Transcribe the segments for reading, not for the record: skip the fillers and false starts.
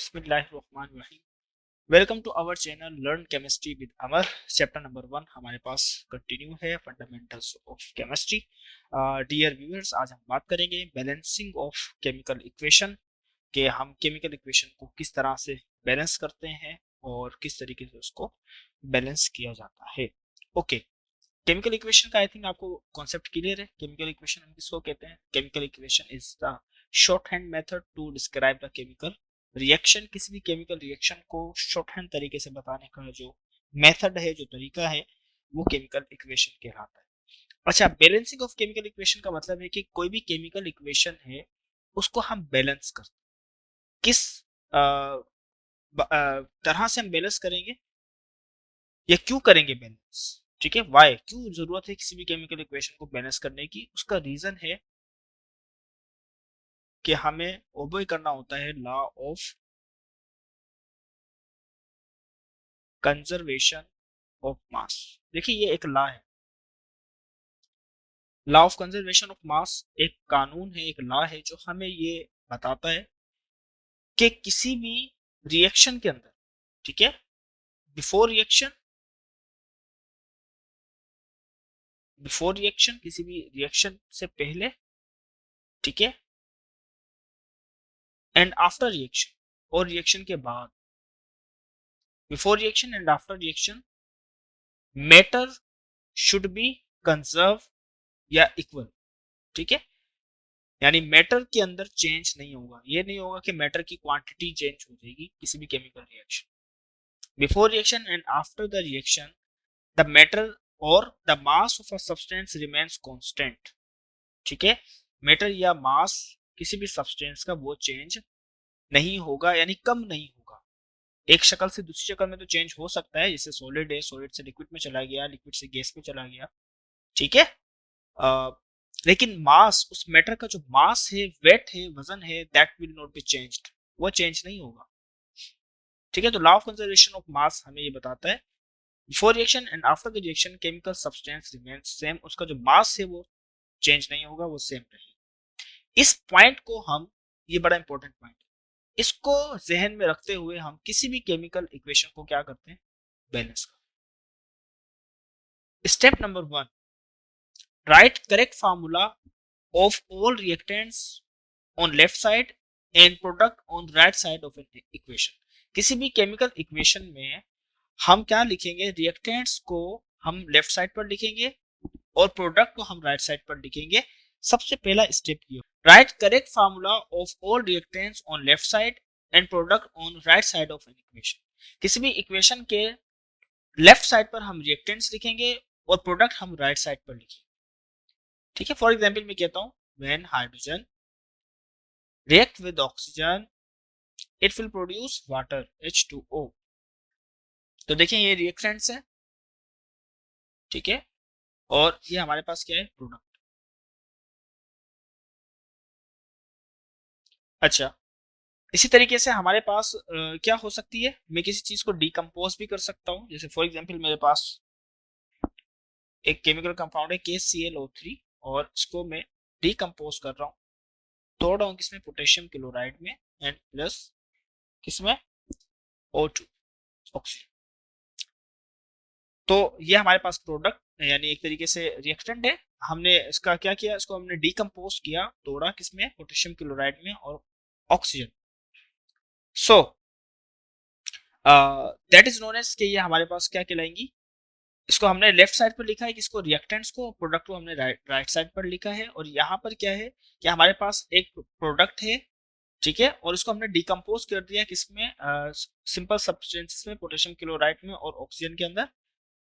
बिस्मिल्लाहिर्रहमानिर्रहीम। Welcome to our channel learn chemistry with Amar. Chapter number 1 हमारे पास कंटिन्यू है, fundamentals of chemistry. Dear viewers, आज हम बात करेंगे बैलेंसिंग ऑफ केमिकल इक्वेशन के हम केमिकल इक्वेशन को किस तरह से बैलेंस करते हैं और किस तरीके से उसको बैलेंस किया जाता है। ओके, केमिकल इक्वेशन का आई थिंक आपको कॉन्सेप्ट क्लियर है। केमिकल इक्वेशन हम किसको कहते हैं? Chemical equation is the short hand method to describe the chemical reaction. किसी भी केमिकल रिएक्शन को शॉर्ट हैंड तरीके से बताने का जो मेथड है, जो तरीका है, वो केमिकल इक्वेशन कहलाता है। अच्छा, बैलेंसिंग ऑफ केमिकल इक्वेशन का मतलब है कि कोई भी केमिकल इक्वेशन है उसको हम बैलेंस करते हैं। किस तरह से हम बैलेंस करेंगे या क्यों करेंगे बैलेंस? ठीक है, वाई, क्यों जरूरत है किसी भी केमिकल इक्वेशन को बैलेंस करने की? उसका रीजन है कि हमें ओबे करना होता है law of conservation of mass. देखिए, ये एक लॉ है, law of conservation of mass. एक कानून है, एक लॉ है जो हमें ये बताता है कि किसी भी रिएक्शन के अंदर, ठीक है, बिफोर रिएक्शन, किसी भी रिएक्शन से पहले, ठीक है, एंड आफ्टर रिएक्शन, और रिएक्शन के बाद, before reaction and after reaction, matter should be conserve या इक्वल। ठीक है, यानी मैटर के अंदर चेंज नहीं होगा। ये नहीं होगा कि मैटर की क्वांटिटी चेंज हो जाएगी किसी भी chemical reaction. Before reaction and after the reaction, the matter और the mass of a substance remains constant. ठीक है, मैटर या मास किसी भी सब्सटेंस का वो चेंज नहीं होगा, यानी कम नहीं होगा। एक शक्ल से दूसरी शक्ल में तो चेंज हो सकता है, जैसे सॉलिड है, सॉलिड से लिक्विड में चला गया, लिक्विड से गैस में चला गया, ठीक है। लेकिन मास, उस मैटर का जो मास है, वेट है, वजन है, that will not be changed, वो चेंज नहीं होगा। ठीक है, तो law of conservation of mass हमें ये बताता है before reaction and after the reaction chemical substance remains same. उसका जो मास है वो चेंज नहीं होगा, वो सेम रहेगा। इस पॉइंट को हम, ये बड़ा इंपॉर्टेंट पॉइंट है, इसको जहन में रखते हुए हम किसी भी केमिकल इक्वेशन को क्या करते हैं? बैलेंस करते हैं। Step number 1, right correct formula of all reactants on left side and product on right side of an equation। किसी भी केमिकल इक्वेशन में हम क्या लिखेंगे? रिएक्टेंट्स को हम लेफ्ट साइड पर लिखेंगे और प्रोडक्ट को हम राइट साइड पर लिखेंगे। सबसे पहला स्टेप ये, right correct formula of all reactants on left side and product on right side of an equation. किसी भी इक्वेशन के लेफ्ट साइड पर हम रिएक्टेंट्स लिखेंगे और प्रोडक्ट हम राइट साइड पर लिखेंगे। ठीक है, फॉर एग्जाम्पल मैं कहता हूं, when hydrogen react with oxygen it will produce water H2O। तो देखिए, ये रिएक्टेंट्स है, ठीक है, और ये हमारे पास क्या है? प्रोडक्ट। अच्छा, इसी तरीके से हमारे पास क्या हो सकती है? मैं किसी चीज को डिकम्पोज भी कर सकता हूँ। जैसे फॉर एग्जाम्पल मेरे पास एक केमिकल कंपाउंड है KClO3 और इसको मैं डिकम्पोज कर रहा हूँ, तोड़ रहा हूँ किसमें? पोटेशियम क्लोराइड में, एंड प्लस किसमें? O2, oxygen. तो ये हमारे पास प्रोडक्ट यानी एक तरीके से रिएक्टेंट है। हमने इसका क्या किया? इसको हमने डिकम्पोज किया, तोड़ा किसमें? पोटेशियम क्लोराइड में और oxygen. So that is known as कि ये हमारे पास क्या कहलाएंगी? इसको हमने लेफ्ट साइड पर लिखा है, किसको? रिएक्टेंट्स को। प्रोडक्ट को हमने राइट साइड पर लिखा है। और यहाँ पर क्या है कि हमारे पास एक प्रोडक्ट है, ठीक है, और इसको हमने डिकम्पोज कर दिया किसमें? सिंपल सब्सटेंसेस में, पोटेशियम क्लोराइड में और ऑक्सीजन के अंदर।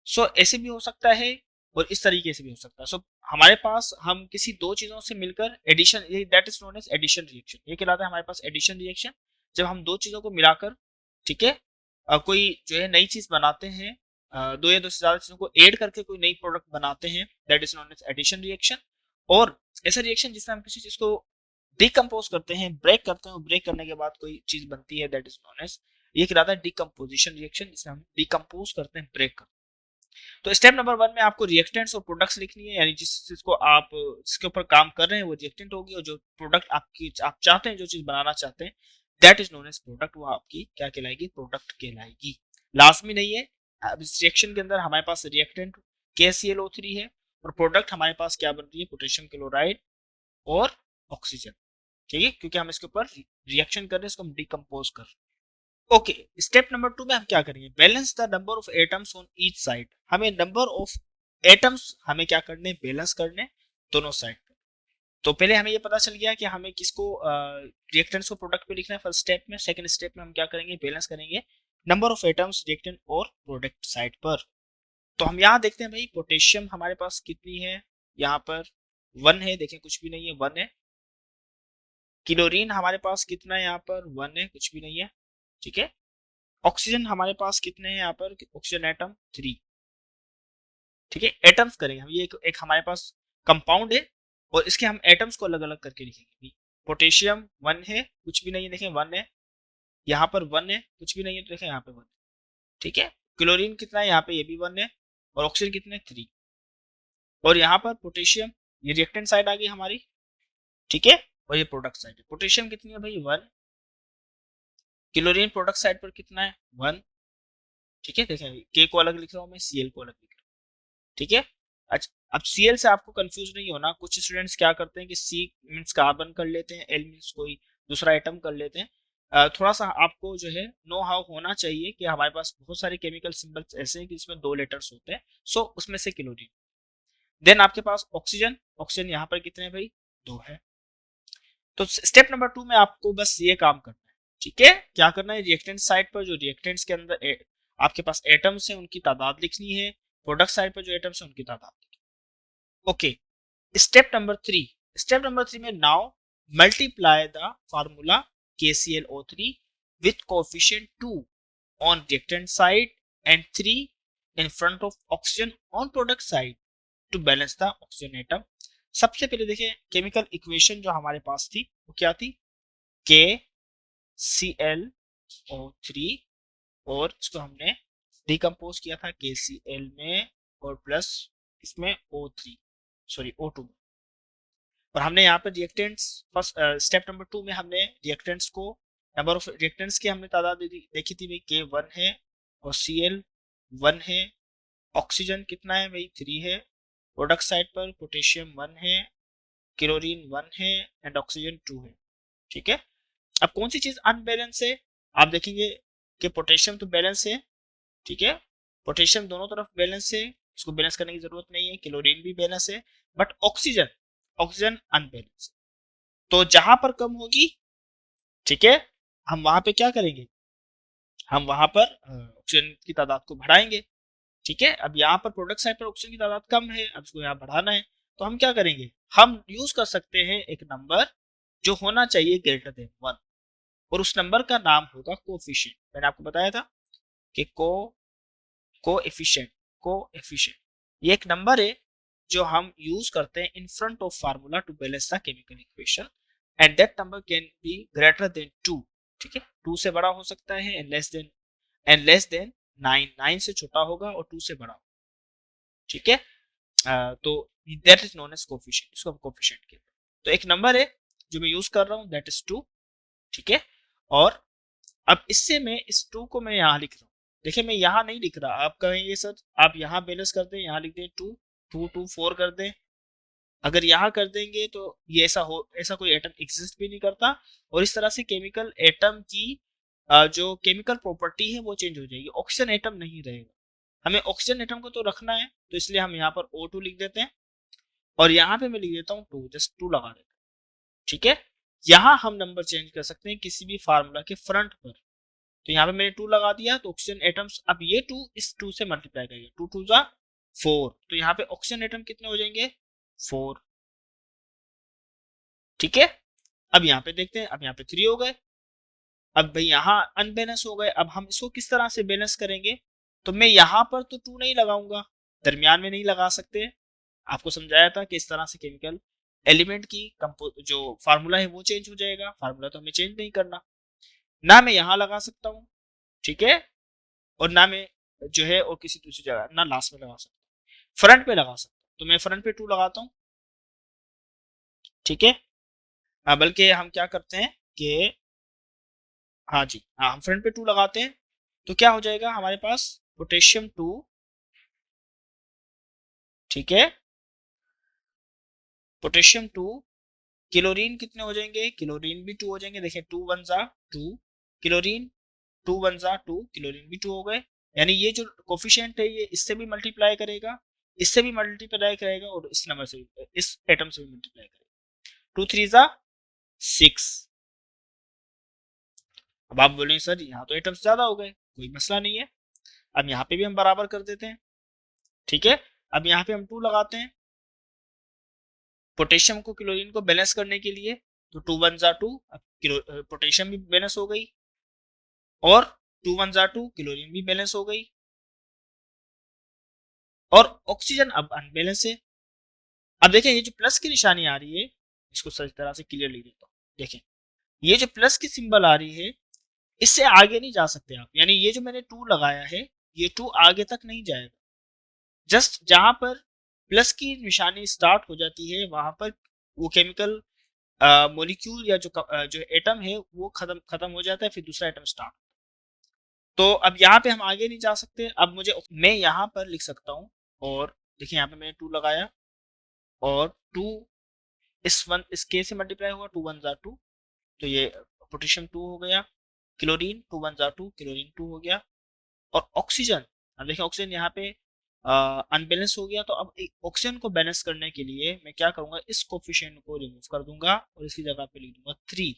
सो ऐसे भी हो सकता है और इस तरीके से भी हो सकता है। सो हमारे पास हम किसी दो चीजों से मिलकर addition, that is known as addition reaction. ये कहलाता है हमारे पास एडिशन रिएक्शन, जब हम दो चीजों को मिलाकर, ठीक है, कोई जो है नई चीज बनाते हैं, दो या दो से ज्यादा चीजों को ऐड करके कोई नई प्रोडक्ट बनाते हैं, that is known as addition reaction. और ऐसा रिएक्शन जिसमें हम किसी चीज को डिकम्पोज करते हैं, ब्रेक करते हैं, और ब्रेक करने के बाद कोई चीज बनती है, दैट इज नोन एज, ये कहलाता है डिकम्पोजिशन रिएक्शन, जिसमें हम डिकम्पोज करते हैं, ब्रेक करते हैं। तो स्टेप नंबर 1 में आपको रिएक्टेंट्स और प्रोडक्ट्स लिखनी है, यानी जिस चीज को आप जिसके ऊपर काम कर रहे हैं वो रिएक्टेंट होगी, और जो प्रोडक्ट आप चाहते हैं, जो चीज बनाना चाहते हैं, that is known as product, वो आपकी क्या कहलाएगी, प्रोडक्ट कहलाएगी। लाजमी नहीं है, अब इस रिएक्शन के अंदर हमारे पास रिएक्टेंट KClO3 है और प्रोडक्ट हमारे पास क्या बन रही है, पोटेशियम क्लोराइड और ऑक्सीजन, ठीक है, क्योंकि हम इसके ऊपर रिएक्शन कर रहे हैं, इसको हम डिकम्पोज कर रहे हैं। ओके, स्टेप नंबर 2 में हम क्या करेंगे, balance the number of atoms on each side. हमें नंबर ऑफ एटम्स हमें क्या करने, बैलेंस करने दोनों साइड पर। तो पहले हमें ये पता चल गया कि हमें किसको रिएक्टेंट्स को प्रोडक्ट पे लिखना है फर्स्ट स्टेप में। सेकंड स्टेप में हम क्या करेंगे, बैलेंस करेंगे नंबर ऑफ एटम्स रिएक्टेंट और प्रोडक्ट साइड पर। तो हम यहाँ देखते हैं भाई, पोटेशियम हमारे पास कितनी है, यहाँ पर 1 है, देखें कुछ भी नहीं है, 1 है। क्लोरीन हमारे पास कितना है, यहाँ पर 1 है, कुछ भी नहीं है, ठीक है। ऑक्सीजन हमारे पास कितने हैं, यहाँ पर ऑक्सीजन एटम 3, ठीक है। एटम्स करेंगे हम, ये एक हमारे पास कंपाउंड है और इसके हम एटम्स को अलग अलग करके लिखेंगे। पोटेशियम 1 है, कुछ भी नहीं है, देखें 1 है, यहाँ पर 1 है, कुछ भी नहीं है, तो देखें यहाँ पे 1, ठीक है। क्लोरीन कितना है, यहाँ पे ये भी 1 है, और ऑक्सीजन कितने, 3। और यहाँ पर पोटेशियम, ये रिएक्टेंट साइड आ गई हमारी, ठीक है, और ये प्रोडक्ट साइड है। पोटेशियम कितनी है भाई, 1। क्लोरीन प्रोडक्ट साइड पर कितना है, 1, ठीक है। देखें के को अलग लिख रहा हूँ मैं, Cl को अलग लिख रहा हूँ, ठीक है। अच्छा, अब Cl से आपको कंफ्यूज नहीं होना, कुछ स्टूडेंट्स क्या करते हैं कि C मींस कार्बन कर लेते हैं, L मींस कोई दूसरा एटम कर लेते हैं। थोड़ा सा आपको जो है नो हाउ होना चाहिए कि हमारे पास बहुत सारे केमिकल सिंबल्स ऐसे हैं कि इसमें 2 लेटर्स होते हैं, सो उसमें से क्लोरीन। देन आपके पास ऑक्सीजन, ऑक्सीजन यहाँ पर कितने हैं भाई, 2 है। तो स्टेप नंबर 2 में आपको बस ये काम करना है, ठीक है। क्या करना है, रिएक्टेंट साइड पर जो रिएक्टेंट्स के अंदर आपके पास एटम्स हैं उनकी तादाद लिखनी है, प्रोडक्ट साइड पर जो एटम्स हैं उनकी तादाद लिखनी। Okay, step number 3, step number 3 में now multiply the formula KClO3 with coefficient 2 on reactant side and 3 in front of oxygen on product side to balance the oxygen atom। सबसे पहले देखिए केमिकल इक्वेशन जो हमारे पास थी वो क्या थी, KClO3, और इसको हमने डिकम्पोज किया था KCl में और प्लस इसमें O3 सॉरी O2 में। और हमने यहाँ पे रिएक्टेंट्स फर्स्ट स्टेप नंबर 2 में हमने रिएक्टेंट्स को, नंबर ऑफ रिएक्टेंट्स की हमने तादाद देखी थी भाई, K1 है और Cl 1 है, ऑक्सीजन कितना है भाई, 3 है, प्रोडक्ट साइड पर पोटेशियम 1 है, क्लोरीन 1 है एंड ऑक्सीजन 2 है, ठीक है। अब कौन सी चीज अनबैलेंस है, आप देखेंगे कि पोटेशियम तो बैलेंस है, ठीक है, पोटेशियम दोनों तरफ बैलेंस है, इसको बैलेंस करने की जरूरत नहीं है, क्लोरीन भी बैलेंस है, बट ऑक्सीजन, ऑक्सीजन अनबैलेंस है। तो जहां पर कम होगी, ठीक है, हम वहां पे क्या करेंगे, हम वहां पर ऑक्सीजन की तादाद को बढ़ाएंगे, ठीक है। अब यहाँ पर प्रोडक्ट साइड पर ऑक्सीजन की तादाद कम है, अब इसको यहाँ बढ़ाना है, तो हम क्या करेंगे, हम यूज कर सकते हैं एक नंबर जो होना चाहिए ग्रेटर देन 1, और उस नंबर का नाम होगा कोफिशिएंट। मैंने आपको बताया था कि कोएफिशिएंट ये एक नंबर है जो हम यूज करते हैं in front of formula to balance the chemical equation, and that number can be greater than 2, ठीक है, 2 से बड़ा हो सकता है, एंड लेस देन 9 से छोटा होगा और 2 से बड़ा, ठीक है। तो that is known as coefficient, इसको हम कोफिशिएंट कहते हैं। तो एक नंबर है जो मैं यूज कर रहा हूं, दैट इज 2, ठीक है। और अब इससे मैं इस 2 को मैं यहाँ लिख रहा हूँ, देखिए मैं यहाँ नहीं लिख रहा, आप कहेंगे सर आप यहाँ बैलेंस कर दें, यहाँ लिख दें 2 2 2 4 कर दें, अगर यहाँ कर देंगे तो ये ऐसा कोई एटम एग्जिस्ट भी नहीं करता, और इस तरह से केमिकल एटम की जो केमिकल प्रॉपर्टी है वो चेंज हो जाएगी, ऑक्सीजन एटम नहीं रहेगा। हमें ऑक्सीजन एटम को तो रखना है, तो इसलिए हम यहाँ पर O2 लिख देते हैं, और यहाँ पे मैं लिख देता हूँ 2, जस्ट 2 लगा देता हूँ, ठीक है। यहाँ हम नंबर चेंज कर सकते हैं किसी भी फार्मूला के फ्रंट पर, तो यहाँ पे मैंने 2 लगा दिया, तो ऑक्सीजन एटम्स, अब ये 2 इस 2 से मल्टीप्लाई करेंगे, 2 2 जा 4, तो यहाँ पे ऑक्सीजन एटम कितने हो जाएंगे, 4, ठीक है। अब यहाँ पे देखते हैं, अब यहाँ पे 3 हो गए, अब भाई यहाँ अनबैलेंस हो गए, अब हम इसको किस तरह से बैलेंस करेंगे, तो मैं यहाँ पर तो 2 नहीं लगाऊंगा, दरमियान में नहीं लगा सकते, आपको समझाया था कि इस तरह से केमिकल एलिमेंट की जो फार्मूला है वो चेंज हो जाएगा, फार्मूला तो हमें चेंज नहीं करना, ना मैं यहाँ लगा सकता हूँ, ठीक है, और ना मैं जो है और किसी दूसरी जगह, ना लास्ट में लगा सकता हूँ, फ्रंट पे लगा सकता हूँ, तो मैं फ्रंट पे 2 लगाता हूँ, ठीक है। बल्कि हम क्या करते हैं कि हाँ जी, हाँ, हम फ्रंट पे 2 लगाते हैं तो क्या हो जाएगा हमारे पास पोटेशियम 2, ठीक है, पोटेशियम 2, क्लोरीन कितने हो जाएंगे, क्लोरीन भी 2 हो जाएंगे, देखिए 2 1 जा 2, क्लोरीन 2 1 जा 2, क्लोरीन भी 2 हो गए। यानी ये जो कोफिशिएंट है ये इससे भी मल्टीप्लाई करेगा, इससे भी मल्टीप्लाई करेगा और इस नंबर से इस एटम से भी मल्टीप्लाई करेगा। 2 3 जा 6। अब आप बोलेंगे सर यहाँ तो एटम्स ज्यादा हो गए, कोई मसला नहीं है, अब यहाँ पे भी हम बराबर कर देते हैं, ठीक है। अब यहाँ पे हम 2 लगाते हैं पोटेशियम को क्लोरीन को बैलेंस करने के लिए, तो 2 1 जा 2, अब पोटेशियम भी बैलेंस हो गई और 2 1 जा 2, क्लोरीन भी बैलेंस हो गई और ऑक्सीजन अब अनबैलेंस है। अब देखें ये जो प्लस की निशानी आ रही है इसको सही तरह से क्लियर लिख देता हूँ, देखें ये जो प्लस की सिंबल आ रही है इससे आगे नहीं जा सकते आप, यानी ये जो मैंने 2 लगाया है ये 2 आगे तक नहीं जाएगा, जस्ट जहां पर प्लस की निशानी स्टार्ट हो जाती है वहां पर वो केमिकल मॉलिक्यूल या जो एटम है वो खत्म खत्म हो जाता है, फिर दूसरा एटम स्टार्ट। तो अब यहाँ पे हम आगे नहीं जा सकते, अब मुझे मैं यहाँ पर लिख सकता हूँ और देखिए यहाँ पे मैंने 2 लगाया और 2 इस के से मल्टीप्लाई हुआ, 2 1 जा 2, तो ये पोटेशियम 2 हो गया, क्लोरीन 2 1 जा 2, क्लोरीन 2 हो गया और ऑक्सीजन, अब देखिए ऑक्सीजन यहाँ पे अनबैलेंस हो गया, तो अब ऑक्सीजन को बैलेंस करने के लिए मैं क्या करूंगा, इस कोफिशिएंट को रिमूव कर दूंगा और इसकी जगह पे लिख दूंगा 3,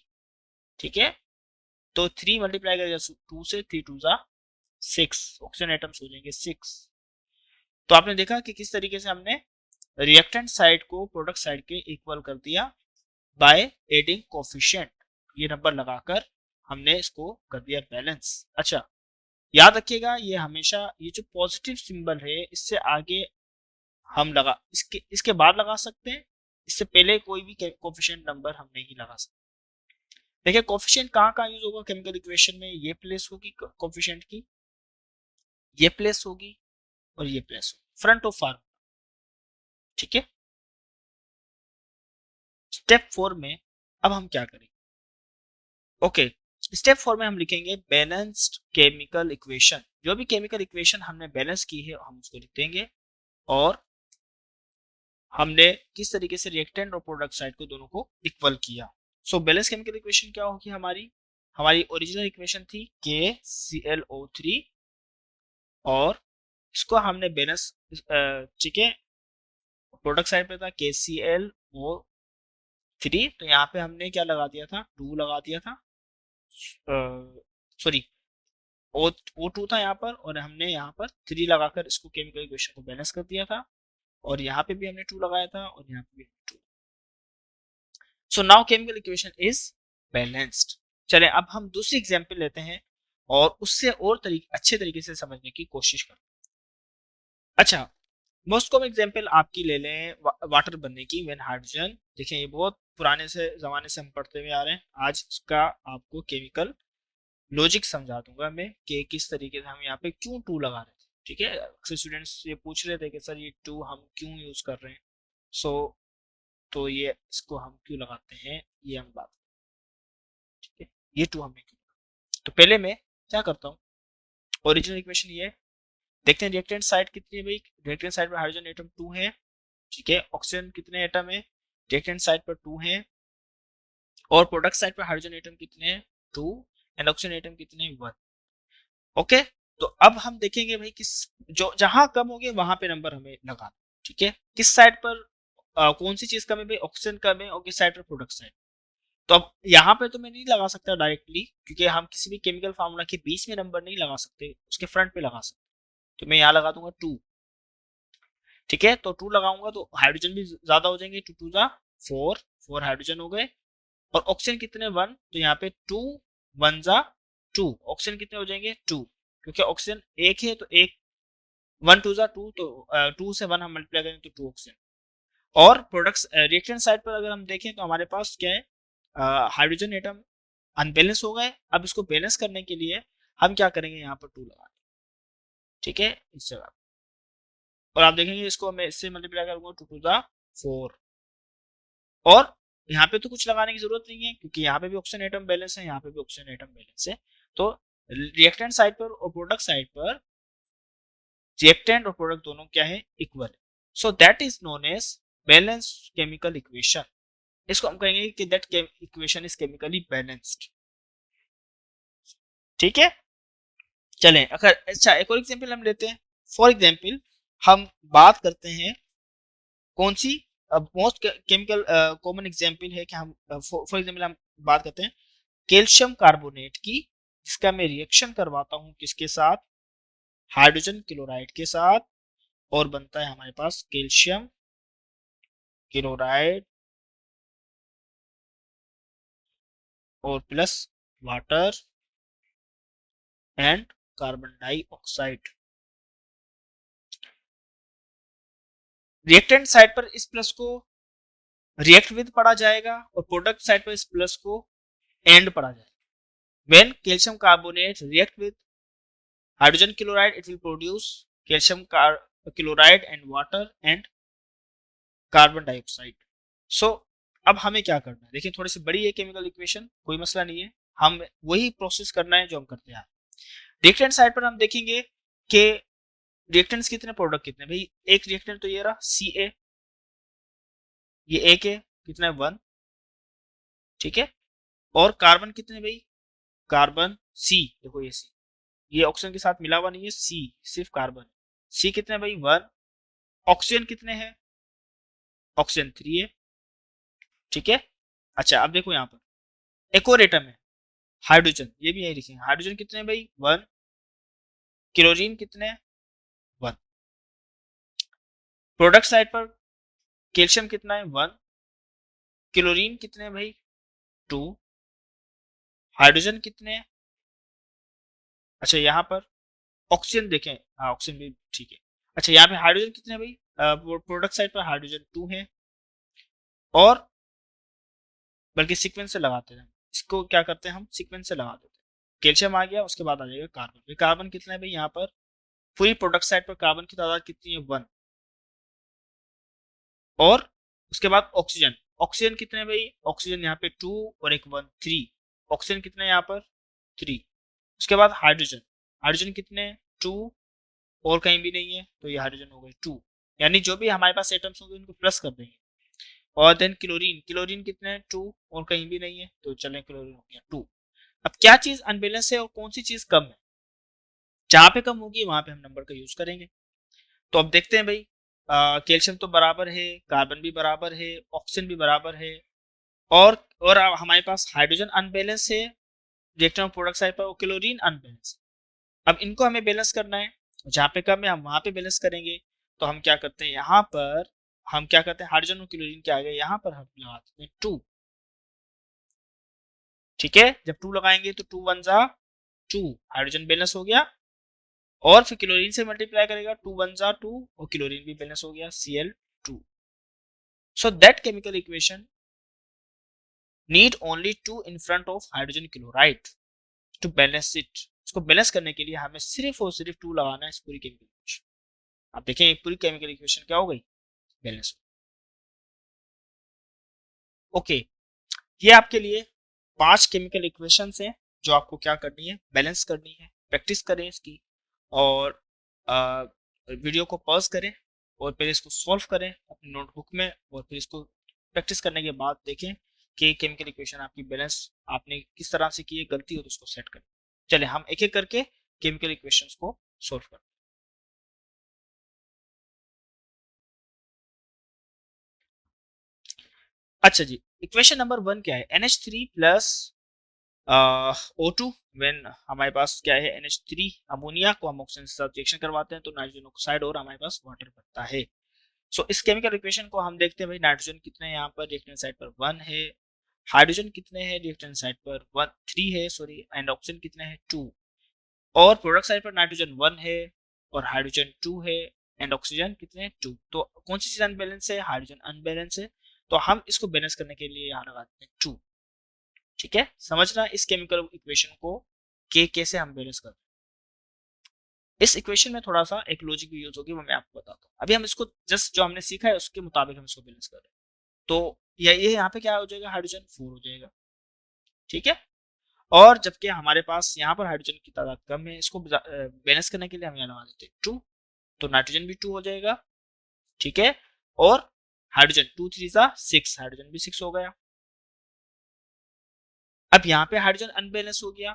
ठीक है। तो 3 मल्टीप्लाई करेगा 2 से, 3 2 जा 6, ऑक्सीजन एटम्स हो जाएंगे 6। तो आपने देखा कि किस तरीके से हमने रिएक्टेंट साइड को प्रोडक्ट साइड के इक्वल कर दिया बाय एडिंग कोफिशिएंट, ये नंबर लगाकर हमने इसको कर दिया बैलेंस। अच्छा याद रखिएगा ये हमेशा ये जो पॉजिटिव सिंबल है इससे आगे हम लगा इसके बाद लगा सकते हैं, इससे पहले कोई भी कोफिशिएंट नंबर हम नहीं लगा सकते। देखिए कोफिशिएंट कहाँ कहाँ यूज होगा केमिकल इक्वेशन में, ये प्लेस होगी कोफिशिएंट की, ये प्लेस होगी और ये प्लेस होगी फ्रंट ऑफ फार्मूला, ठीक है। स्टेप 4 में अब हम क्या करेंगे, ओके स्टेप 4 में हम लिखेंगे बैलेंस्ड केमिकल इक्वेशन, जो भी केमिकल इक्वेशन हमने बैलेंस की है हम उसको लिख देंगे और हमने किस तरीके से रिएक्टेंट और प्रोडक्ट साइड को दोनों को इक्वल किया। सो बैलेंस केमिकल इक्वेशन क्या होगी हमारी, हमारी ओरिजिनल इक्वेशन थी KClO3 और इसको हमने बैलेंस, ठीक है, प्रोडक्ट साइड पे था KClO3, तो यहाँ पे हमने क्या लगा दिया था, 2 लगा दिया था, सॉरी O2 था यहाँ पर और हमने यहाँ पर 3 लगाकर इसको केमिकल इक्वेशन को बैलेंस कर दिया था और यहाँ पे भी हमने 2 लगाया था और यहाँ पे भी 2। So now chemical equation is balanced. चले अब हम दूसरी एग्जांपल लेते हैं और उससे और अच्छे तरीके से समझने की कोशिश करते हैं। अच्छा मोस्ट कॉमन एग्जांपल आपकी ले लें वाटर बनने की, व्हेन हाइड्रोजन, देखिए ये बहुत पुराने से जमाने से हम पढ़ते हुए आ रहे हैं, आज इसका आपको केमिकल लॉजिक समझा दूंगा मैं कि किस तरीके से हम यहाँ पे क्यों 2 लगा रहे थे, ठीक है। अक्सर स्टूडेंट्स ये पूछ रहे थे कि सर ये 2 हम क्यों यूज कर रहे हैं, सो तो ये इसको हम क्यों लगाते हैं ये हम बात, ठीक है, ये 2 हमने क्यों, तो पहले मैं क्या करता हूँ, ओरिजिनल इक्वेशन ये देखते हैं, रिएक्टेंट साइड कितनी है भाई, रिएक्टेंट साइड पर हाइड्रोजन एटम 2 है, ठीक है, ऑक्सीजन कितने एटम है, रिएक्टेंट साइड पर 2 है और प्रोडक्ट साइड पर हाइड्रोजन एटम कितने हैं 2 एंड ऑक्सीजन एटम कितने हैं 1। ओके तो अब हम देखेंगे भाई किस जो जहां कम होंगे वहां पे नंबर हमें लगाना, ठीक है, किस साइड पर कौन सी चीज कम है भाई, ऑक्सीजन कम है और किस साइड पर प्रोडक्ट साइड। तो अब यहाँ पे तो मैं नहीं लगा सकता डायरेक्टली क्योंकि हम किसी भी केमिकल फार्मूला के बीच में नंबर नहीं लगा सकते, उसके फ्रंट पे लगा सकते, तो मैं यहाँ लगा दूंगा 2, ठीक है, तो 2 लगाऊंगा तो हाइड्रोजन भी ज्यादा हो जाएंगे, 2 2 जा 4, 4 हाइड्रोजन हो गए और ऑक्सीजन कितने 1, तो यहाँ पे 2 1 जा 2, ऑक्सीजन कितने हो जाएंगे 2, क्योंकि ऑक्सीजन एक है तो एक 1 2 जा 2, तो 2 से 1 हम मल्टीप्लाई करें तो 2 ऑक्सीजन। और प्रोडक्ट्स रिएक्टेंट साइड पर अगर हम देखें तो हमारे पास क्या है, हाइड्रोजन एटम अनबैलेंस हो गए, अब इसको बैलेंस करने के लिए हम क्या करेंगे, यहाँ पर 2 लगा, ठीक है, इस जगह, और आप देखेंगे इसको मैं इससे मल्टीप्लाई करूंगा 2 2 जा 4 और यहाँ पे तो कुछ लगाने की जरूरत नहीं है क्योंकि यहाँ पे भी ऑक्सीजन एटम बैलेंस है, यहाँ पे भी ऑक्सीजन एटम बैलेंस है। तो रिएक्टेंट साइड पर और प्रोडक्ट साइड पर रिएक्टेंट और प्रोडक्ट दोनों क्या है, इक्वल है। So that is known as balance chemical equation. इसको हम कहेंगे कि that equation is chemically balanced. ठीक है, चलें अगर अच्छा एक और एग्जांपल हम लेते हैं। फॉर एग्जांपल हम बात करते हैं कौन सी मोस्ट केमिकल कॉमन एग्जांपल है कि हम फॉर एग्जांपल हम बात करते हैं कैल्शियम कार्बोनेट की, जिसका मैं रिएक्शन करवाता हूं किसके साथ, हाइड्रोजन क्लोराइड के साथ, और बनता है हमारे पास कैल्शियम क्लोराइड और plus water and carbon dioxide. Reactant side पर इस प्लस को रिएक्ट विद पढ़ा जाएगा और प्रोडक्ट साइड पर इस प्लस को एंड पढ़ा जाएगा। When calcium carbonate react with hydrogen chloride it will produce calcium chloride and water and carbon dioxide. So अब हमें क्या करना है, देखिए थोड़ी सी बड़ी है केमिकल इक्वेशन, कोई मसला नहीं है, हम वही प्रोसेस करना है जो हम करते हैं। रिएक्टेंट साइड पर हम देखेंगे कि रिएक्टेंट्स कितने, प्रोडक्ट कितने। भाई एक रिएक्टेंट तो ये रहा Ca, ये एक है, कितना है 1, ठीक है। और कार्बन कितने भाई, कार्बन C, देखो ये C, ये ऑक्सीजन के साथ मिला हुआ नहीं है, C सिर्फ कार्बन, C कितने भाई 1। ऑक्सीजन कितने हैं, ऑक्सीजन 3 है, ठीक है। अच्छा अब देखो यहाँ पर एक और एटम है हाइड्रोजन, ये भी यही लिखेंगे, हाइड्रोजन कितने हैं भाई 1, क्लोरीन कितने हैं 1। प्रोडक्ट साइड पर कैल्शियम कितना है 1, क्लोरीन कितने हैं भाई 2, हाइड्रोजन कितने हैं, अच्छा यहाँ पर ऑक्सीजन देखें, हाँ ऑक्सीजन भी ठीक है। अच्छा यहाँ पे हाइड्रोजन कितने हैं भाई, प्रोडक्ट साइड पर हाइड्रोजन 2 है, और बल्कि सीक्वेंस से लगाते हैं, इसको क्या करते हैं हम सीक्वेंस से लगा देते हैं। कैल्शियम आ गया, उसके बाद आ जाएगा कार्बन। कार्बन कितना है भाई यहाँ पर, पूरी प्रोडक्ट साइड पर कार्बन की तादाद कितनी है 1, और उसके बाद ऑक्सीजन, ऑक्सीजन कितने हैं भाई, ऑक्सीजन यहाँ पे 2 और एक 1 3, ऑक्सीजन कितने यहाँ पर 3। उसके बाद हाइड्रोजन, हाइड्रोजन कितने 2 और कहीं भी नहीं है, तो ये हाइड्रोजन हो गए 2, यानी जो भी हमारे पास एटम्स होंगे उनको प्लस कर देंगे। और देन क्लोरीन, क्लोरीन कितने हैं 2 और कहीं भी नहीं है, तो चलें क्लोरीन हो गया 2। अब क्या चीज अनबैलेंस है और कौन सी चीज कम है, जहां पे कम होगी वहां पे हम नंबर का यूज करेंगे। तो अब देखते हैं भाई, कैल्शियम तो बराबर है, कार्बन भी बराबर है, ऑक्सीजन भी बराबर है, और हमारे पास हाइड्रोजन अनबैलेंस है रिएक्टर प्रोडक्ट साइड पर, क्लोरीन अनबैलेंस। अब इनको हमें बैलेंस करना है, जहां पे कम है हम वहां पे बैलेंस करेंगे। तो हम क्या करते हैं, यहाँ पर हम क्या करते हैं, हाइड्रोजन और क्लोरीन के आगे यहाँ पर हम लगा देते हैं 2, ठीक है। जब 2 लगाएंगे तो 2 1 जा 2, हाइड्रोजन बैलेंस हो गया, और फिर क्लोरीन से मल्टीप्लाई करेगा 2 1 जा 2, और क्लोरीन भी बैलेंस हो गया Cl2। So that chemical equation need only 2 in front of hydrogen chloride to balance it. इसको बैलेंस करने के लिए हमें सिर्फ और सिर्फ 2 लगाना है इस पूरी केमिकल इक्वेशन। आप देखें पूरी केमिकल इक्वेशन क्या हो गई, बैलेंस। ओके, ये आपके लिए 5 केमिकल इक्वेशंस हैं जो आपको क्या करनी है, बैलेंस करनी है। प्रैक्टिस करें इसकी, और वीडियो को पॉज करें और फिर इसको सॉल्व करें अपनी नोटबुक में, और फिर इसको प्रैक्टिस करने के बाद देखें कि केमिकल इक्वेशन आपकी बैलेंस आपने किस तरह से की है, गलती हो तो उसको सेट करें। चलिए हम एक एक करके केमिकल इक्वेशंस को सॉल्व करें। अच्छा जी, इक्वेशन नंबर 1 क्या है, NH3 प्लस O2 व्हेन हमारे पास क्या है NH3 अमोनिया को हम ऑक्सीजन के साथ रिएक्शन करवाते हैं तो नाइट्रोजन ऑक्साइड और हमारे पास वाटर बनता है। सो इस केमिकल इक्वेशन को हम देखते हैं भाई, नाइट्रोजन कितने हैं यहाँ पर रिएक्टेंट साइड पर 1 है, हाइड्रोजन कितने हैं रिएक्टेंट साइड पर 1 3 है सॉरी, एंड ऑक्सीजन कितने हैं 2, और प्रोडक्ट साइड पर नाइट्रोजन 1 है और हाइड्रोजन 2 है, एंड ऑक्सीजन कितने हैं 2। तो कौन सी चीज अनबैलेंस है, हाइड्रोजन अनबैलेंस है, तो हम इसको बैलेंस करने के लिए यहाँ लगाते हैं 2। ठीक है, समझना इस केमिकल इक्वेशन को के कैसे हम बैलेंस करते हैं। इस इक्वेशन में थोड़ा सा एक लॉजिक भी यूज होगी, वो मैं आपको बताता हूँ। अभी हम इसको जस्ट जो हमने सीखा है उसके मुताबिक हम इसको बैलेंस कर रहे हैं। तो ये यहाँ पे क्या हो जाएगा, हाइड्रोजन 4 हो जाएगा, ठीक है। और जबकि हमारे पास यहाँ पर हाइड्रोजन की तादाद कम है, इसको बैलेंस करने के लिए हम यहाँ लगा देते हैं 2, तो नाइट्रोजन भी 2 हो जाएगा, ठीक है। और हाइड्रोजन 2 3 जा 6, हाइड्रोजन भी 6 हो गया। अब यहाँ पे हाइड्रोजन अनबैलेंस हो गया,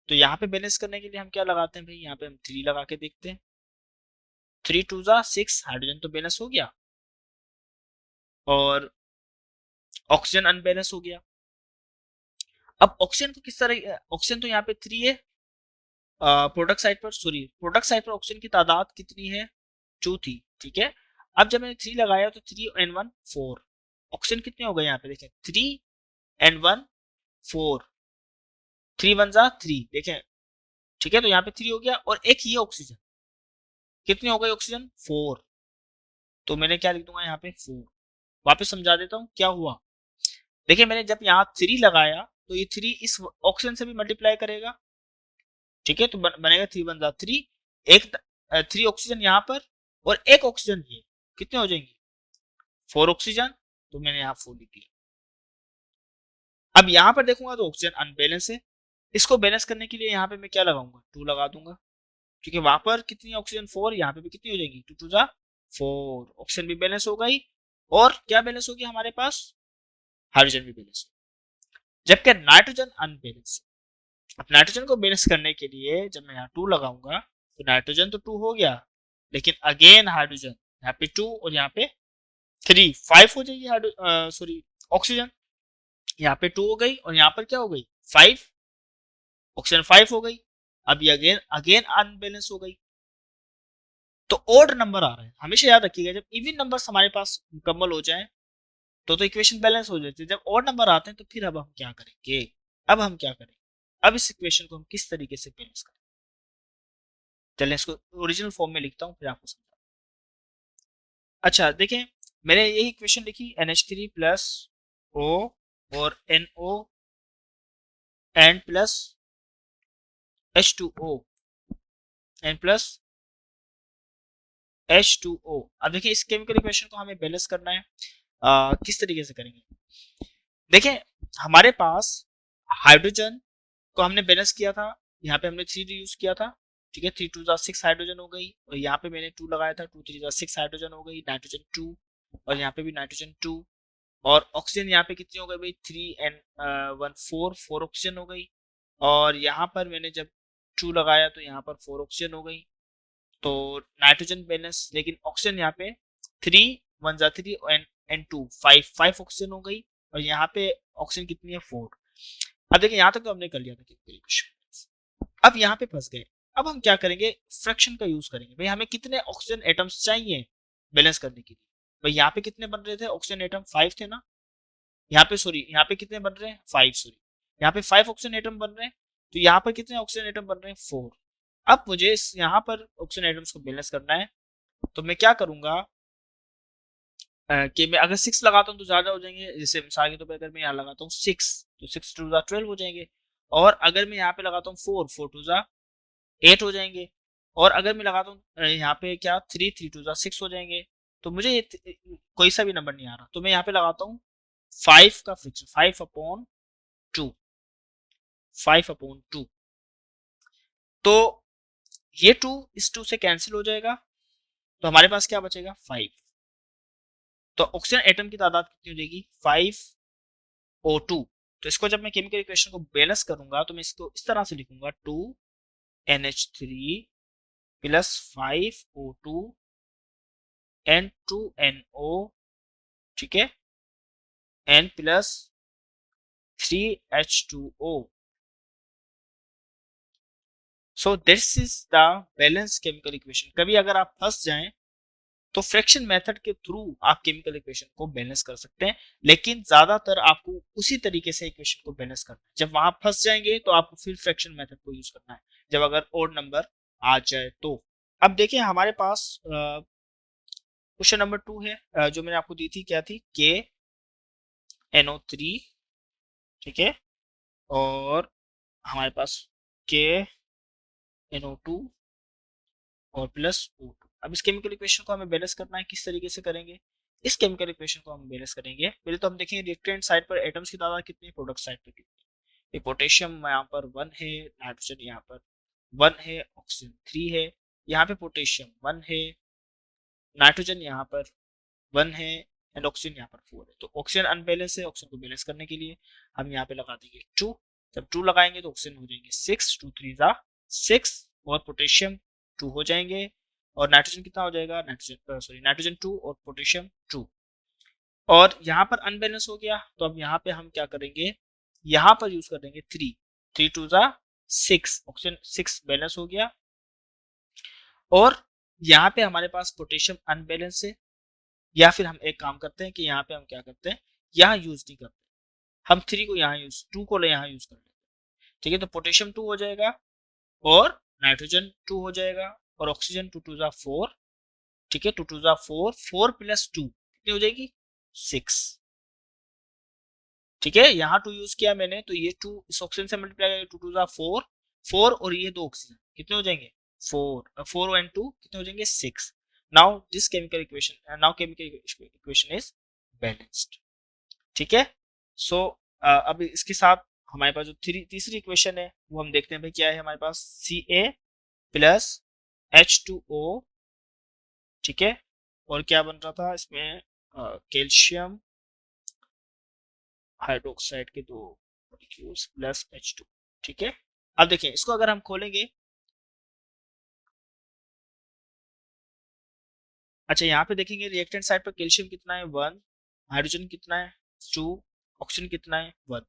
तो यहाँ पे बैलेंस करने के लिए हम क्या लगाते हैं भाई, यहाँ पे हम 3 लगा के देखते हैं। 3 2 जा 6, हाइड्रोजन तो बैलेंस हो गया और ऑक्सीजन अनबैलेंस हो गया। अब ऑक्सीजन को किस तरह, ऑक्सीजन तो यहाँ पे 3 है, प्रोडक्ट साइड पर, सॉरी प्रोडक्ट साइड पर ऑक्सीजन की तादाद कितनी है, 2 थी, ठीक है। अब जब मैंने 3 लगाया तो 3 and 1 4, ऑक्सीजन कितने हो गए यहाँ पे देखें, 3 and 1 4, 3 1 जा 3, देखें, ठीक है। तो यहाँ पे 3 हो गया और एक ये ऑक्सीजन, कितने हो गए ऑक्सीजन 4, तो मैंने क्या लिख दूंगा यहाँ पे 4। वापस समझा देता हूँ क्या हुआ। देखिए मैंने जब यहाँ 3 लगाया तो ये 3 इस ऑक्सीजन से भी मल्टीप्लाई करेगा, ठीक है। तो बनेगा 3 1 जा 3, एक 3 ऑक्सीजन यहाँ पर और एक ऑक्सीजन ये, कितने हो जाएंगे 4 ऑक्सीजन, तो मैंने यहाँ 4 लिख दिया। अब यहाँ पर देखूंगा तो ऑक्सीजन अनबैलेंस है, इसको बैलेंस करने के लिए यहाँ पे मैं क्या लगाऊंगा, 2 लगा दूंगा, क्योंकि वहां पर कितनी ऑक्सीजन 4, यहाँ पे भी कितनी हो जाएगी 2 2 जा 4, ऑक्सीजन भी बैलेंस हो गई और क्या बैलेंस होगी हमारे पास, हाइड्रोजन भी बैलेंस होगी, जबकि नाइट्रोजन अनबैलेंस। अब नाइट्रोजन को बैलेंस करने के लिए जब मैं यहाँ 2 लगाऊंगा तो नाइट्रोजन तो 2 हो गया, लेकिन अगेन हाइड्रोजन यहाँ पे 2 और यहाँ पे 3 5 हो जाएगी, सॉरी ऑक्सीजन यहाँ पे 2 हो गई और यहाँ पर क्या हो गई 5, ऑक्सीजन 5 हो गई। अब ये अगेन अगेन अनबैलेंस हो गई, तो ओड नंबर आ रहा है। हमेशा याद रखिएगा जब इवन नंबर्स हमारे पास मुकम्मल हो जाएं तो इक्वेशन बैलेंस हो जाती है। जब ओड नंबर आते हैं तो फिर अब हम क्या करेंगे, अब हम क्या करेंगे, अब इस इक्वेशन को हम किस तरीके से बैलेंस करें, चलिए इसको ओरिजिनल फॉर्म में लिखता हूँ फिर आपको समझा। अच्छा देखें, मैंने यही इक्वेशन लिखी NH3 प्लस O और NO and plus H2O and plus H2O। अब देखिए इस केमिकल इक्वेशन को हमें बैलेंस करना है, किस तरीके से करेंगे, देखें हमारे पास हाइड्रोजन को हमने बैलेंस किया था, यहाँ पे हमने 3 यूज किया था, ठीक है। 3 2 जा 6 हाइड्रोजन हो गई और यहाँ पे मैंने 2 लगाया था, 2 3 जा 6 हाइड्रोजन हो गई, नाइट्रोजन 2 और यहाँ पे भी नाइट्रोजन 2 और ऑक्सीजन यहाँ पे कितनी हो गई भाई 3 and 1 4, 4 ऑक्सीजन हो गई और यहाँ पर मैंने जब 2 लगाया तो यहाँ पर 4 ऑक्सीजन हो गई, तो नाइट्रोजन बैलेंस, लेकिन ऑक्सीजन यहाँ पे 3 1 जा 3 and 2 5 5 ऑक्सीजन हो गई और यहाँ पे ऑक्सीजन कितनी है 4। अब देखिए यहाँ तक तो हमने कर लिया था कैलकुलेशन, अब यहाँ पे फंस गए। अब हम क्या करेंगे, फ्रैक्शन का यूज करेंगे। भाई हमें कितने ऑक्सीजन एटम्स चाहिए बैलेंस करने के लिए, भाई यहाँ पे कितने बन रहे थे ऑक्सीजन एटम 5 थे ना, यहाँ पे सॉरी यहाँ पे कितने बन रहे हैं 5, सॉरी यहाँ पे 5 ऑक्सीजन एटम बन रहे हैं, तो यहाँ पर कितने ऑक्सीजन एटम बन रहे हैं 4। अब मुझे इस यहाँ पर ऑक्सीजन एटम्स को बैलेंस करना है, तो मैं क्या करूंगा कि मैं अगर 6 लगाता हूँ तो ज्यादा हो जाएंगे, जैसे मिसाल के तौर पर अगर मैं यहाँ लगाता हूँ 6 तो 6 2 जा 12 हो जाएंगे, और अगर मैं यहाँ पे लगाता हूँ 4 4 2 जा 8 हो जाएंगे, और अगर मैं लगाता हूँ यहाँ पे क्या 3 3 2 जा 6 हो जाएंगे। तो मुझे ये कोई सा भी नंबर नहीं आ रहा, तो मैं यहाँ पे लगाता हूँ 5 का फ्रैक्शन 5/2, 5/2, तो ये 2 इस 2 से कैंसिल हो जाएगा, तो हमारे पास क्या बचेगा 5, तो ऑक्सीजन एटम की तादाद कितनी हो जाएगी 5O2। तो इसको जब मैं केमिकल इक्वेशन को बैलेंस करूंगा तो मैं इसको इस तरह से लिखूंगा 2NH3 plus 5O2 and 2NO, ठीक है, N plus 3H2O। So this is the balance chemical equation. कभी अगर आप फंस जाएं तो फ्रैक्शन मेथड के थ्रू आप केमिकल इक्वेशन को बैलेंस कर सकते हैं, लेकिन ज्यादातर आपको उसी तरीके से इक्वेशन को बैलेंस करना है। जब वहां फंस जाएंगे तो आपको फिर फ्रैक्शन मेथड को यूज करना है, जब अगर ओड नंबर आ जाए तो। अब देखिए हमारे पास क्वेश्चन नंबर 2 है, जो मैंने आपको दी थी, क्या थी KNO3, ठीक है, और हमारे पास KNO2 और प्लस O2। अब इस केमिकल इक्वेशन को हमें बैलेंस करना है, किस तरीके से करेंगे, इस केमिकल इक्वेशन को हम बैलेंस करेंगे। पहले तो हम देखेंगे रिएक्टेंट साइड पर एटम्स की तादाद कितनी है, प्रोडक्ट साइड पर कितनी है। पोटेशियम यहाँ पर 1 है, नाइट्रोजन यहाँ पर 1 है, ऑक्सीजन 3 है, यहाँ पे पोटेशियम 1 है, नाइट्रोजन यहाँ पर 1 है एंड ऑक्सीजन यहाँ पर 4 है। तो ऑक्सीजन अनबैलेंस है, ऑक्सीजन को बैलेंस करने के लिए हम यहाँ पे लगा देंगे 2। जब 2 लगाएंगे तो ऑक्सीजन हो जाएंगे 6, 2 3 जा 6 और पोटेशियम 2 हो जाएंगे और नाइट्रोजन कितना हो जाएगा, नाइट्रोजन 2 और पोटेशियम 2। और यहाँ पर अनबैलेंस हो गया तो अब यहाँ पे हम क्या करेंगे, यहाँ पर यूज कर देंगे 3, 3 2 जा 6, ऑक्सीजन 6 बैलेंस हो गया। और यहाँ पे हमारे पास पोटेशियम अनबैलेंस है, या फिर हम एक काम करते हैं कि यहाँ पे हम क्या करते हैं, यहाँ यूज नहीं करते, हम 3 को यहाँ यूज 2 को यहाँ यूज कर लेते हैं। ठीक है, तो पोटेशियम 2 हो जाएगा और नाइट्रोजन 2 हो जाएगा और ऑक्सीजन 2 2 जा 4। ठीक है, 2 2 जा 4, 4 प्लस 2 कितनी हो जाएगी 6। ठीक है, यहाँ 2 यूज किया मैंने तो ये 2 इस ऑक्सीजन से मल्टीप्लाई 2 2 जा 4, 4 और ये 2 ऑक्सीजन कितने हो जाएंगे 4 एंड 2 कितने हो जाएंगे 6। Now this chemical equation is balanced. ठीक है, सो अब इसके साथ हमारे पास जो तीसरी इक्वेशन है वो हम देखते हैं भाई क्या है हमारे पास, Ca प्लस H2O। ठीक है, और क्या बन रहा था इसमें, कैल्शियम हाइड्रोक्साइड के 2 मॉलिक्यूल्स प्लस H2। ठीक है, अब देखिए इसको अगर हम खोलेंगे, अच्छा यहाँ पे देखेंगे रिएक्टेंट साइड पर कैल्शियम कितना है 1, हाइड्रोजन कितना है 2, ऑक्सीजन कितना है 1।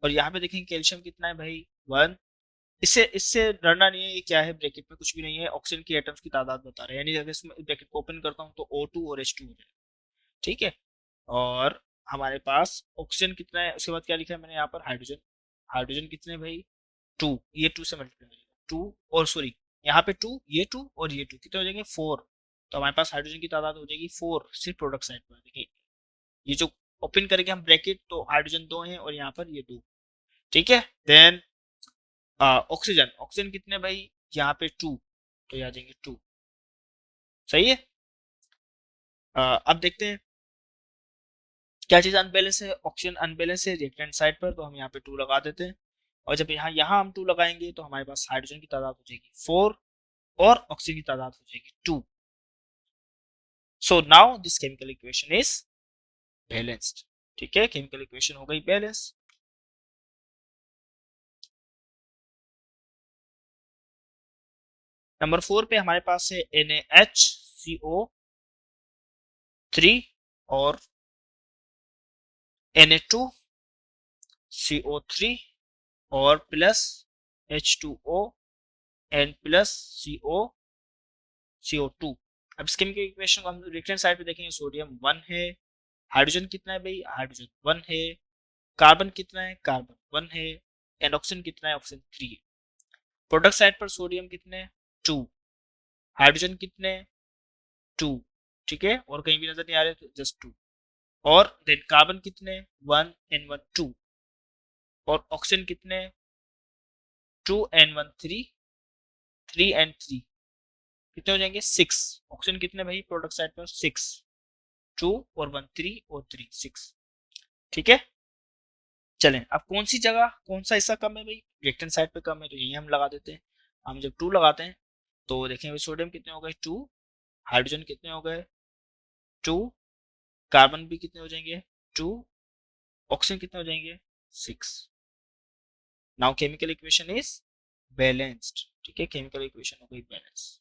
और यहाँ पे देखेंगे कैल्शियम कितना है भाई 1। इससे इससे डरना नहीं है, ये क्या है ब्रैकेट में कुछ भी नहीं है, ऑक्सीजन की एटम्स की तादाद बता रहे हैं, यानी अगर इसमें ब्रैकेट को ओपन करता हूँ तो O2 और H2 हो जाएगा। ठीक है, और हमारे पास ऑक्सीजन कितना है, उसके बाद क्या लिखा है मैंने यहाँ पर हाइड्रोजन, हाइड्रोजन कितने भाई 2, ये 2 से मल्टीप्लाई हो जाएगा 2 और सॉरी यहाँ पे 2, ये 2 और ये 2 कितने हो जाएंगे 4। तो हमारे पास हाइड्रोजन की तादाद हो जाएगी 4 सिर्फ प्रोडक्ट साइड पर। देखिए ये जो ओपन करेंगे हम ब्रैकेट तो हाइड्रोजन 2 है और यहाँ पर ये 2। ठीक है, देन ऑक्सीजन, ऑक्सीजन कितने भाई यहाँ पे 2 तो यहाँ जाएंगे 2। सही है, अब देखते हैं क्या चीज अनबैलेंस है, ऑक्सीजन अनबैलेंस है रिएक्टेंट साइड पर, तो हम यहाँ पे 2 लगा देते हैं। और जब यहाँ यहाँ हम 2 लगाएंगे तो हमारे पास हाइड्रोजन की तादाद हो जाएगी 4 और ऑक्सीजन की तादाद हो जाएगी 2। So now this chemical equation is balanced. ठीक है, केमिकल इक्वेशन हो गई बैलेंस। नंबर 4 पे हमारे पास है NaHCO3 और Na2CO3 और plus H2O and plus CO2। अब इस केमिकल इक्वेशन को हम रिएक्टेंट साइड पे देखेंगे, सोडियम 1 है, हाइड्रोजन कितना है भाई हाइड्रोजन 1 है, कार्बन कितना है कार्बन 1 है एंड ऑक्सीजन कितना है ऑक्सीजन 3 है। प्रोडक्ट साइड पर सोडियम कितने 2, हाइड्रोजन कितने 2। ठीक है, और कहीं भी नजर नहीं आ रहे तो जस्ट 2। और देन कार्बन कितने 1 एंड 1 2 और ऑक्सीजन कितने 2 एंड 1 3, 3 एंड 3 कितने हो जाएंगे 6। ऑक्सीजन कितने भाई प्रोडक्ट साइड पर 6, 2 और 1 3 और 3 6। ठीक है, चलें अब कौन सी जगह कौन सा हिस्सा कम है भाई, रिएक्टेंट साइड पे कम है तो यही हम लगा देते हैं। हम जब 2 लगाते हैं तो देखेंगे सोडियम कितने हो गए 2, हाइड्रोजन कितने हो गए 2, कार्बन भी कितने हो जाएंगे 2, ऑक्सीजन कितने हो जाएंगे 6। Now chemical equation is balanced. ठीक है, केमिकल इक्वेशन हो गई बैलेंस।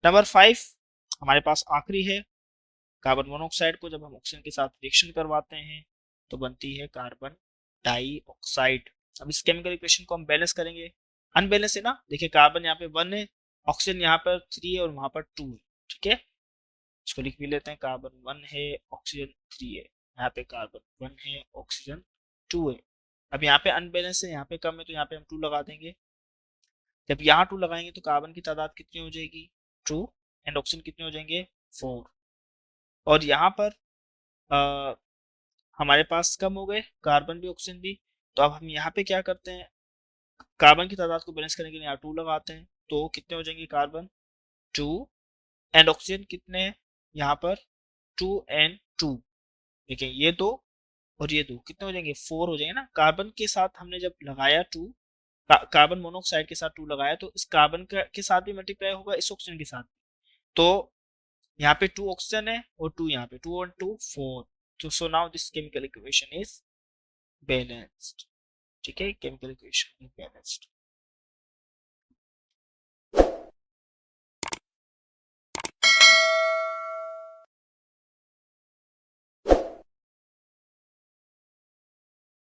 नंबर 5 हमारे पास आखिरी है, कार्बन मोनोऑक्साइड को जब हम ऑक्सीजन के साथ रिएक्शन करवाते हैं तो बनती है कार्बन डाइऑक्साइड। अब इस केमिकल इक्वेशन को हम बैलेंस करेंगे, अनबैलेंस है ना, देखिए कार्बन यहाँ पे 1 है, ऑक्सीजन यहाँ पर 3 है और वहां पर 2 है। ठीक है, इसको लिख भी लेते हैं, कार्बन 1 है ऑक्सीजन 3 है, यहाँ पे कार्बन 1 है ऑक्सीजन 2 है। अब यहाँ पे अनबैलेंस है, यहाँ पे कम है तो यहाँ पे हम 2 लगा देंगे। जब यहाँ 2 लगाएंगे तो कार्बन की तादाद कितनी हो जाएगी 2 एंड ऑक्सीजन कितने हो जाएंगे 4। और यहाँ पर हमारे पास कम हो गए कार्बन भी ऑक्सीजन भी, तो अब हम यहाँ पे क्या करते हैं, कार्बन की तादाद को बैलेंस करने के लिए यहाँ 2 लगाते हैं तो कितने हो जाएंगे कार्बन 2 एंड ऑक्सीजन कितने हैं यहाँ पर 2n2, ठीक है, ये दो और ये दो कितने हो जाएंगे, 4 हो जाएंगे ना। कार्बन के साथ हमने जब लगाया 2, कार्बन मोनोऑक्साइड के साथ 2 लगाया तो इस कार्बन के साथ भी मल्टीप्लाई होगा, इस ऑक्सीजन के साथ। तो यहाँ पे 2 ऑक्सीजन है और 2 यहाँ पे, 2 और 2 4। तो so now this chemical equation is balanced, ठीक है, केमिकल इक्वेशन इज बैलेंस्ड।